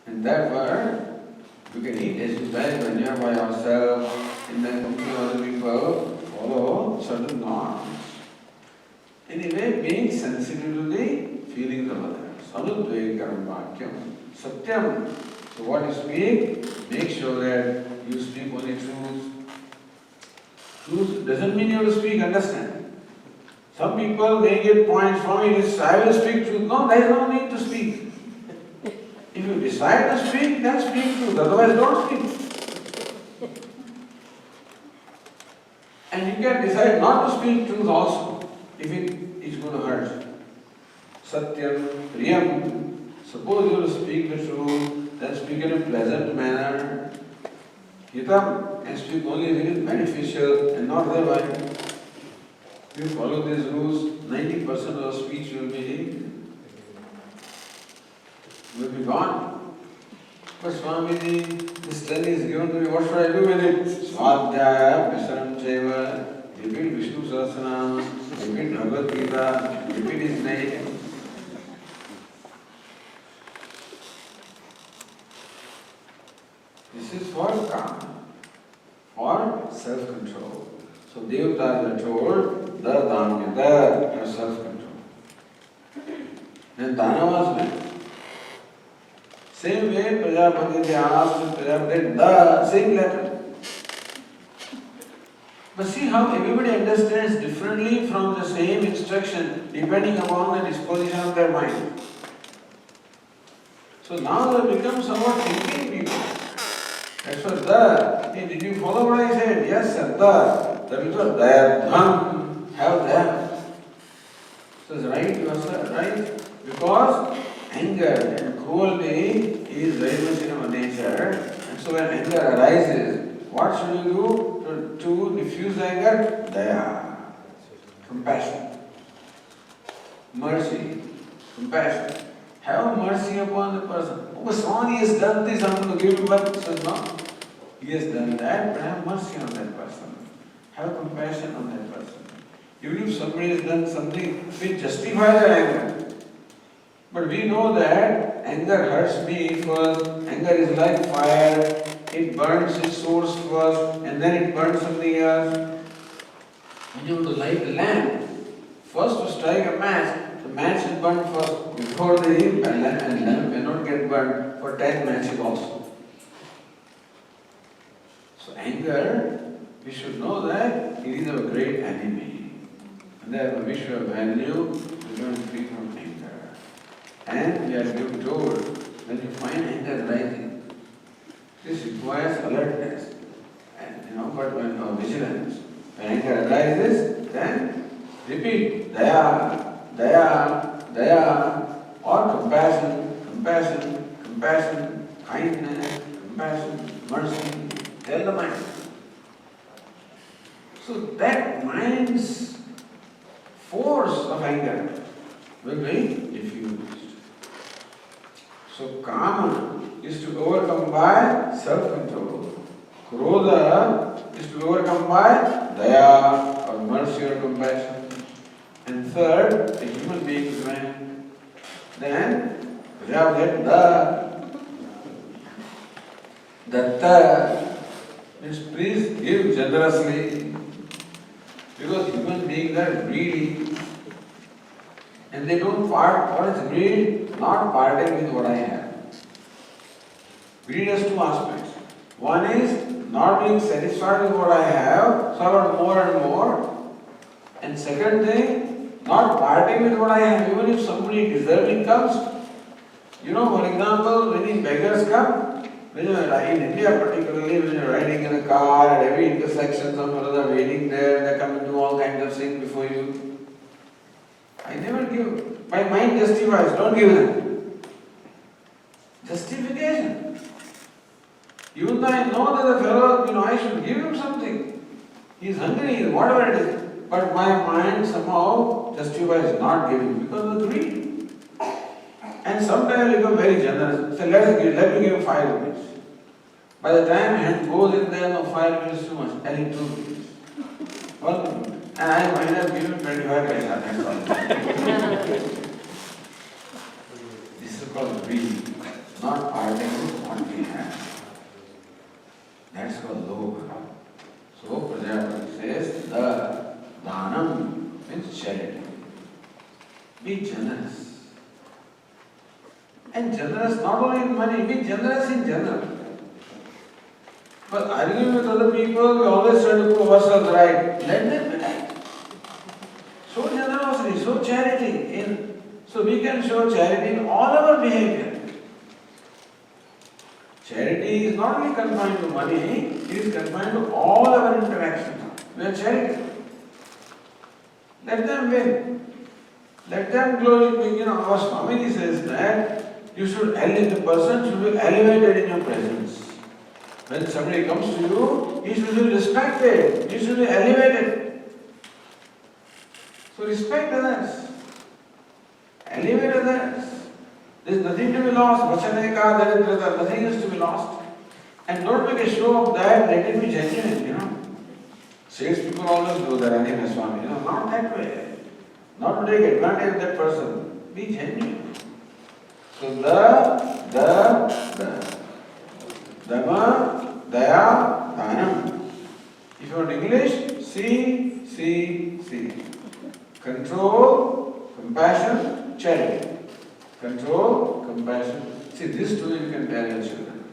And therefore, you can eat as you like when you are by yourself, in the company of other people, follow certain norms. Anyway, being sensitive to the feelings of others. Sanudvekaram vakyam. Satyam. So what you speak, make sure that you speak only truth. Truth doesn't mean you have to speak, understand. Some people, they get points from it, I will speak truth. No, there is no need to speak. If you decide to speak, then speak truth, otherwise don't speak. And you can decide not to speak truth also, if it is going to hurt. Satyam, Priyam. Suppose you will speak the truth, then speak in a pleasant manner. Hitam, and speak only if it is beneficial and not otherwise. If you follow these rules, 90% of the speech will be gone. But Swamiji, this study is given to me, what should I do with it? Swadhyaya, Visaram Cheva, repeat Vishnu Sahasranam, repeat Bhagavad Gita, repeat his name. This is for calm, for self-control. So Devatas are told, the Dhamyata, have self-control. Then Danavas meant. Same way, Prajapati, they asked Prajapati, the same letter. But see how everybody understands differently from the same instruction, depending upon the disposition of their mind. So now they become somewhat thinking people. That's what the. Hey, did you follow what I said? Yes, sir, the. That is what there. Have there. So it's right, you are right. Because anger and cruelty is very much in our nature. And so when anger arises, what should you do to diffuse anger? Daya. Compassion. Mercy. Compassion. Have mercy upon the person. Oh, Swami has done this, I'm going to give him back. He says, no. He has done that, but have mercy on that person. Have compassion on that person. Even if somebody has done something which justifies their anger. But we know that anger hurts me first. Anger is like fire. It burns its source first, and then it burns something else. When you want to light the lamp, first to strike a match, the match is burned first before the lamp may not get burned for 10 matches also. So anger, we should know that it is a great enemy. And therefore we should value becoming free from anger. And we are told, when you find anger rising, this requires alertness. And but when vigilance. When anger arises, then repeat daya, daya, daya, or compassion, compassion, compassion, kindness, compassion, mercy. Tell the mind. So that mind's force of anger will be diffused. So kama is to overcome by self-control. Krodha is to overcome by daya or mercy or compassion. And third, a human being is man. Then we have that datta means please give generously, because human beings are greedy and they don't part. What is greed? Not parting with what I have. Greed has two aspects. One is not being satisfied with what I have, so I want more and more. And second thing, not parting with what I have, even if somebody deserving comes. For example, many beggars come. When you are in India particularly, when you are riding in a car at every intersection, some fellows are waiting there, they come and do all kinds of things before you. I never give. My mind justifies, don't give them. Justification. Even though I know that the fellow, I should give him something. He is hungry, whatever it is. But my mind somehow justifies not giving because of greed. And sometimes I become very generous. Say, let me give him 5 rupees. By the time hand goes in there, no, 5 rupees is too much. I need 2 rupees. And I might have given 25 paisa. This is called greed, not parting generous not only in money, be generous in general. But arguing with other people, we always try to prove ourselves right. Let them be right. Show generosity, show charity. So we can show charity in all our behavior. Charity is not only confined to money, it is confined to all our interactions. We are charitable. Let them win. Let them glory. Our Swamiji says that you should elevate, the person should be elevated in your presence. When somebody comes to you, he should be respected. He should be elevated. So respect others. Elevate others. There is nothing to be lost. Nothing is to be lost. And don't make a show of that. Let it be genuine, Sales people always do that, Swami. Not that way. Not to take advantage of that person. Be genuine. So Dhamma, Daya, Dhanam. If you want English, see. Control, compassion, charity. Control, compassion. See, these two you can tell your children.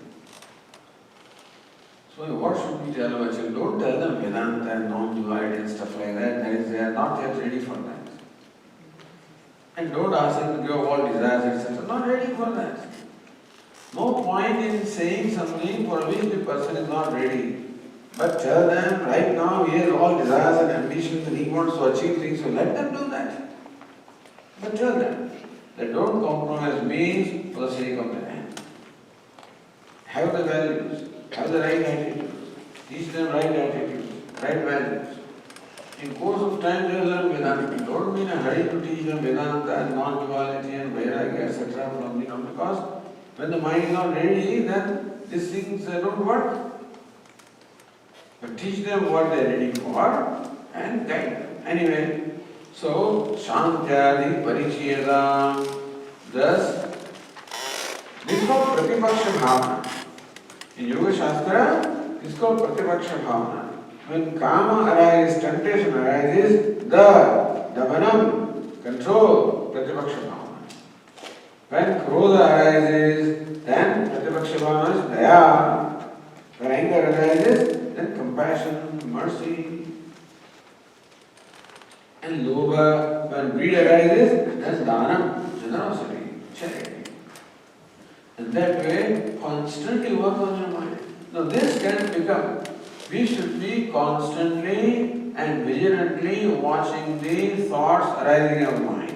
So what should we tell our children? Don't tell them Vedanta and non-duality and stuff like that. They are not yet ready for that. And don't ask them to give up all desires, etc. Not ready for that. No point in saying something for which the person is not ready. But tell them right now he has all desires and ambitions and he wants to achieve things, so let them do that. But tell them that don't compromise means for the sake of the end. Have the values, have the right attitude, teach them right attitudes, right values. In course of time they will learn Vedanta. Don't be in a hurry to teach them Vedanta and non-duality and Vairagya, etc. Because when the mind is not ready, then these things don't work. But teach them what they are ready for and guide them. Anyway, so Shantyadi Parichiyadam. Thus, this is called Pratipaksha Bhavana. In Yoga Shastra, this is called Pratipaksha Bhavana. When Kama arises, temptation arises, Davanam, control, Pratipaksha Bhavana. When Krodha arises, then Pratipaksha Bhavana is Daya. When anger arises, then compassion, mercy. And Lobha, when greed arises, then Dhanam, generosity, charity. And that way, constantly work on your mind. Now this can become, we should be constantly and vigilantly watching the thoughts arising in our mind.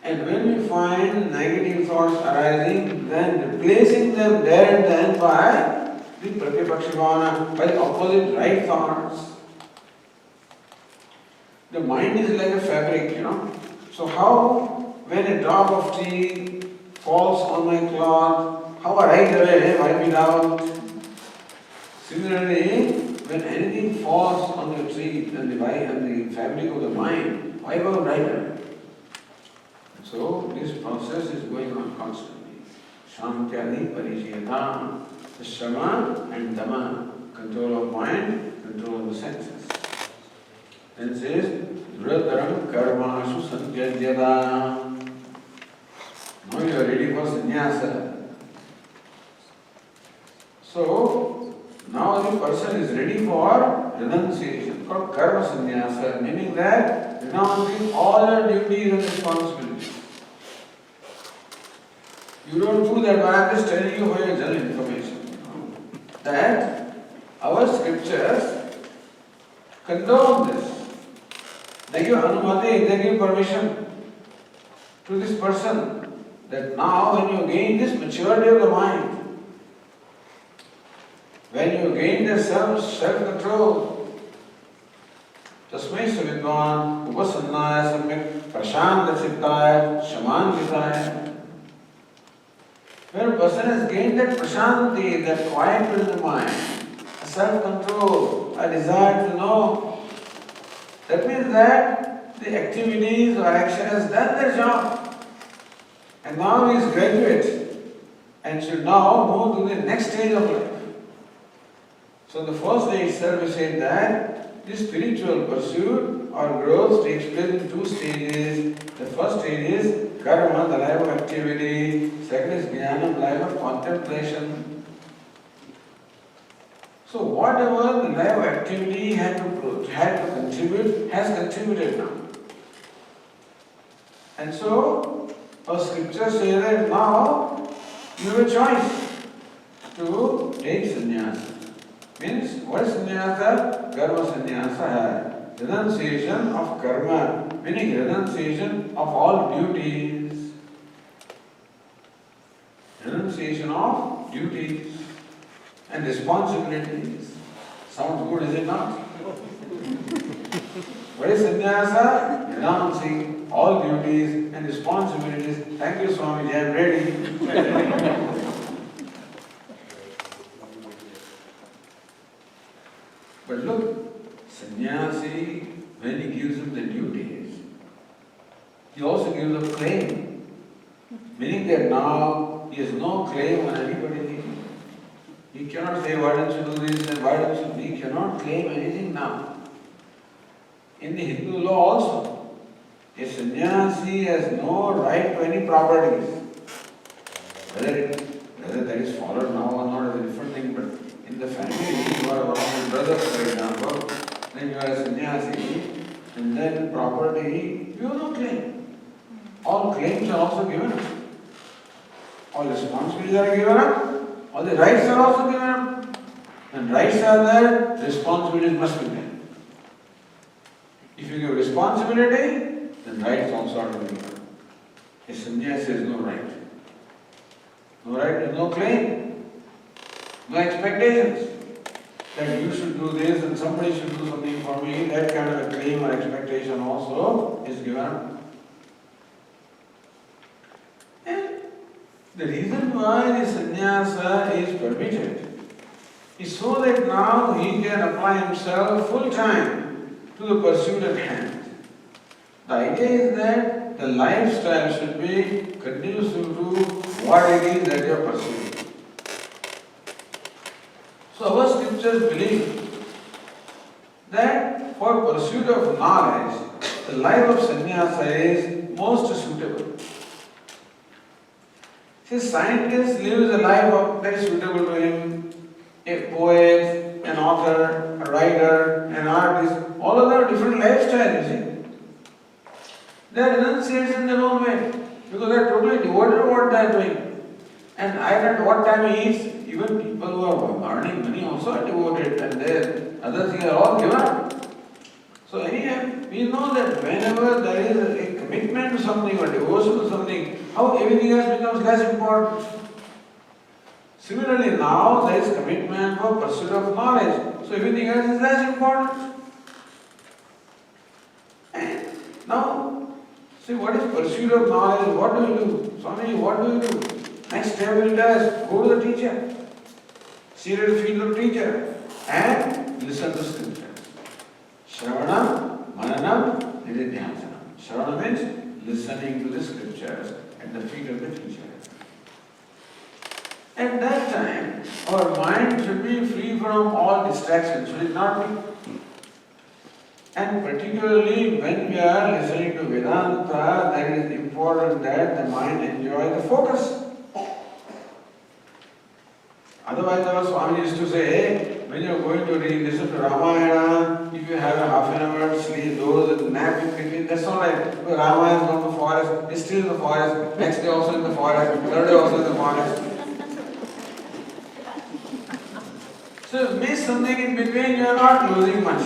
And when we find negative thoughts arising, then replacing them there and then by the Pratipaksha Bhavana, by the opposite right thoughts. The mind is like a fabric, So how, when a drop of tea falls on my cloth, how I right away wipe it out? Similarly, when anything falls on your tree, then the fabric of the mind, wipe out right away. So this process is going on constantly. Shantyadi Parichiyadam. The Shama and Dhamma, control of mind, control of the senses. Then it says, Vrataram Karmashu Santyajyadam. Now you are ready for sannyasa. So, now the person is ready for renunciation, called karma sannyasa, meaning that renouncing all your duties and responsibilities. You don't do that, but I am just telling you for your general information. That our scriptures condone this. They give anumati, they give permission to this person that now when you gain this maturity of the mind, when you gain the self-control, tasmai savidvan upasannaya samyak prashanta chittaya shamanvitaya. When a person has gained that prashanti, that quiet in the mind, a self-control, a desire to know, that means that the activities or action has done their job. And now he is graduate and should now move to the next stage of life. So the first day itself we said that this spiritual pursuit or growth takes place in two stages. The first stage is karma, the life of activity. Second is jnana, life of contemplation. So whatever the life of activity had to contribute, has contributed now. And so, our scriptures say that now you have a choice to take sannyasa. Means, what is sannyasa? Karma sannyasa hai. Renunciation of karma, meaning renunciation of all duties. Renunciation of duties and responsibilities. Sounds good, is it not? What is sannyasa? Renouncing all duties and responsibilities. Thank you, Swami, I am ready. But look, sannyasi, when he gives him the duties, he also gives a claim. Meaning that now he has no claim on anybody. He cannot say, why don't you do this and why don't you? He cannot claim anything now. In the Hindu law also, a sannyasi has no right to any properties. Whether that is followed now or not is a different thing, but in the family, you are one of your brothers, for example, then you are a sannyasi, and then property, you have no claim. All claims are also given up. All responsibilities are given up. All the rights are also given up. When rights are there, responsibilities must be there. If you give responsibility, then rights also are to be given. A sannyasi has no right. No right, no claim, no expectations that you should do this and somebody should do something for me. That kind of a claim or expectation also is given. And the reason why the sannyasa is permitted is so that now he can apply himself full time to the pursuit at hand. The idea is that the lifestyle should be conducive to what it is that you are pursuing. So our scriptures believe that for pursuit of knowledge, the life of sannyasa is most suitable. See, scientist lives a life that is suitable to him. A poet, an author, a writer, an artist, all of them have different lifestyles, you see. They are renunciates in their own way because they are totally devoted to what they are doing. And I don't know what time he eats. Even people who are earning money also are devoted, and their other things are all given up. So anyhow, we know that whenever there is a commitment to something or devotion to something, how everything else becomes less important. Similarly, now there is commitment for pursuit of knowledge, so everything else is less important. And now, see, what is pursuit of knowledge? What do you do? Swami, what do you do? Next step will tell us, go to the teacher. Sit at the feet of the teacher and listen to scripture. Shravana, Mananam, Nididhyansanam. Shravana means listening to the scriptures at the feet of the teacher. At that time, our mind should be free from all distractions, should it not be? And particularly when we are listening to Vedanta, that is important that the mind enjoy the focus. Otherwise, our Swami used to say, hey, when you are going to listen to Ramayana, if you have a half an hour sleep, those nap in between, that's all right. Because Ramayana is not in the forest, it's still in the forest, next day also in the forest, third day also in the forest. So if you miss something in between, you are not losing much.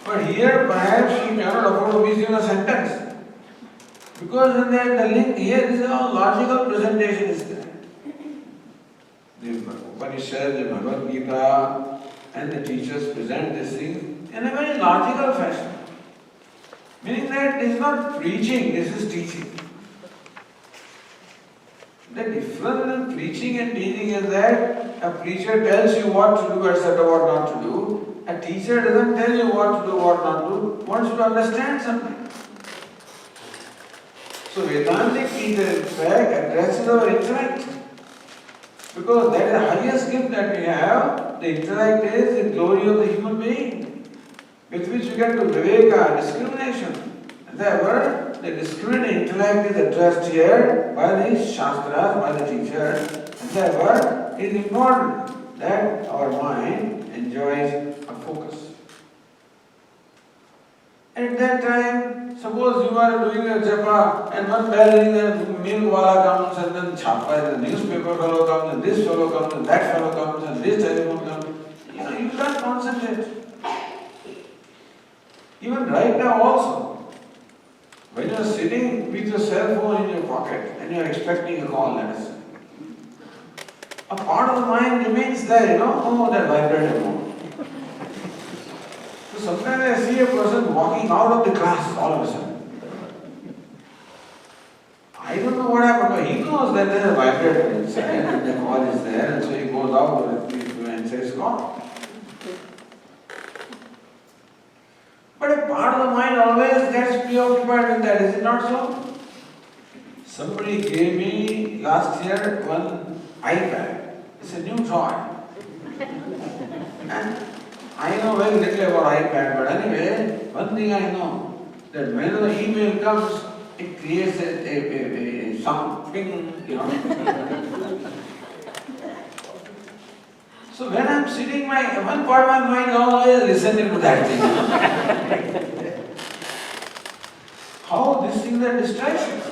But here, perhaps you cannot afford to miss even a sentence. Because in the link here, this is how logical presentation is there. The Upanishad, the Bhagavad Gita, and the teachers present these things in a very logical fashion. Meaning that this is not preaching, this is teaching. The difference in preaching and teaching is that a preacher tells you what to do, etc., what not to do. A teacher doesn't tell you what to do, what not to do, wants you to understand something. So Vedantic teacher in fact addresses our intellect. Because that is the highest gift that we have. The intellect is the glory of the human being, with which you get to viveka, discrimination. And therefore, the discriminate intellect is addressed here by the Shastras, by the teacher, and therefore it is important that our mind enjoys a focus. At that time, suppose you are doing a japa and one bell rings and milk wala comes and then chapa, the newspaper fellow comes and this fellow comes and that fellow comes and this telephone comes. You can't concentrate. Even right now also, when you are sitting with your cell phone in your pocket and you are expecting a call, let us say, a part of the mind remains there, oh, that vibrator phone. So sometimes I see a person walking out of the class all of a sudden. I don't know what happened, but he knows that there is a vibrator inside and the call is there, and so he goes out and says call. But a part of the mind always gets preoccupied with that, is it not so? Somebody gave me last year one iPad. It's a new toy. And I know very little about iPad, but anyway, one thing I know, that when the email comes, it creates a sound, ping, So when I'm sitting, one part of my mind is always listening to that thing. How these things are distractions?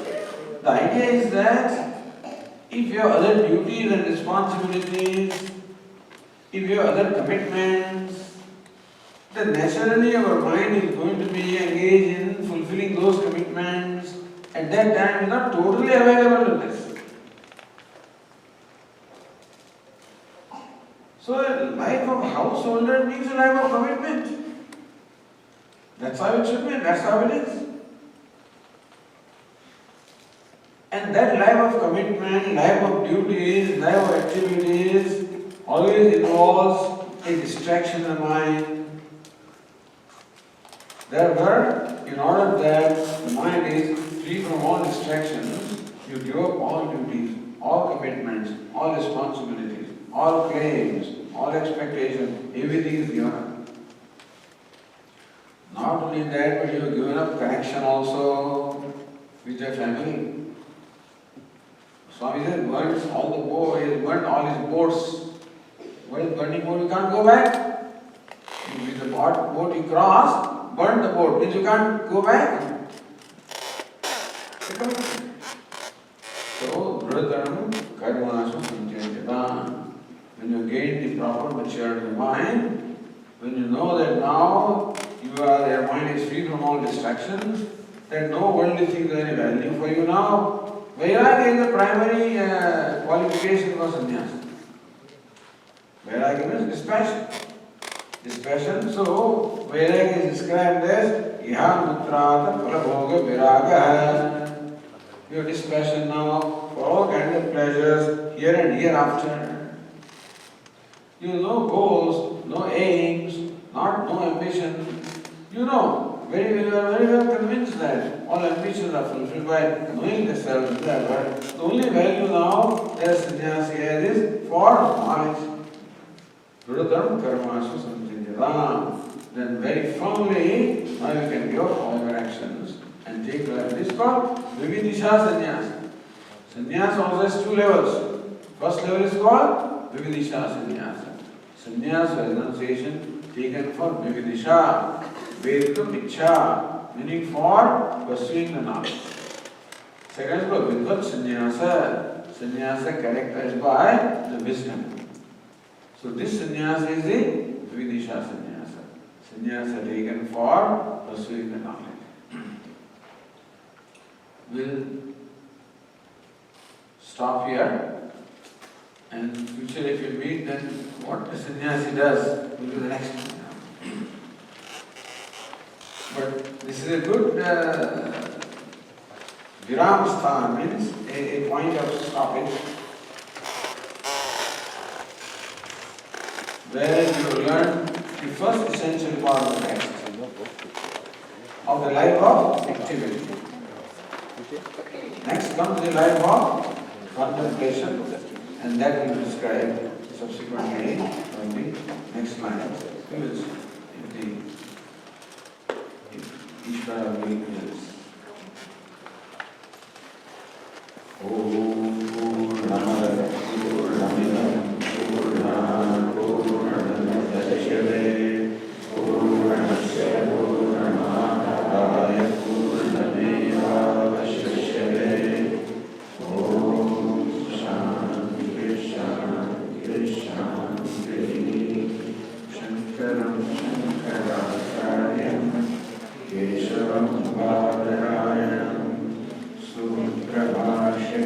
The idea is that if you have other duties and responsibilities, if you have other commitments, then naturally our mind is going to be engaged in fulfilling those commitments. At that time, we are not totally available to this. So a life of householder means a life of commitment. That's how it should be, that's how it is. And that life of commitment, life of duties, life of activities always involves a distraction in the mind. Therefore, in order that the mind is free from all distractions, you give up all duties, all commitments, all responsibilities, all claims, all expectations, everything is given up. Not only that, but you have given up connection also with your family. Swami said, burns all the boat, he has burnt all his boats. What is burning boat? You can't go back. With the boat you cross, burn the boat, means you can't go back. So, Brahadharam, Karmasu Sanchayatana. When you gain the proper maturity of mind, when you know that now your mind is free from all distractions, that no worldly things have any value for you now, Vairagya is the primary qualification for sannyasa. Vairagya means dispassion. Dispassion, so Vairagya is described as Iha Mutrata Prabhoga Viraga. You have dispassion now for all kinds of pleasures here and hereafter. You have no goals, no aims, no ambition. You know, you are very well convinced that all ambitions are fulfilled by knowing the self. The only value now that sannyasi has is for knowledge. Brahadharam karmasu samjidyatam. Then very firmly, now you can give up all your actions and take life. This is called Vividisha sannyasa. Sannyasa also has two levels. First level is called Vividisha sannyasa. Sannyasa renunciation taken for Vividisha. Vedam Ichha, meaning for pursuing the knowledge. Second is called Vidvat Sannyasa. Sannyasa characterized by the wisdom. So this sannyasa is the Vidisha sannyasa. Sannyasa taken for pursuing the knowledge. We'll stop here, and in future if you meet, then what the sannyasi does will be the next one. But this is a good viram sthan, means a point of stoppage, where you learn the first essential part of the text of the life of activity. Next comes the life of contemplation, and that will be described subsequently on the next line. Ishvara will Suprabhashya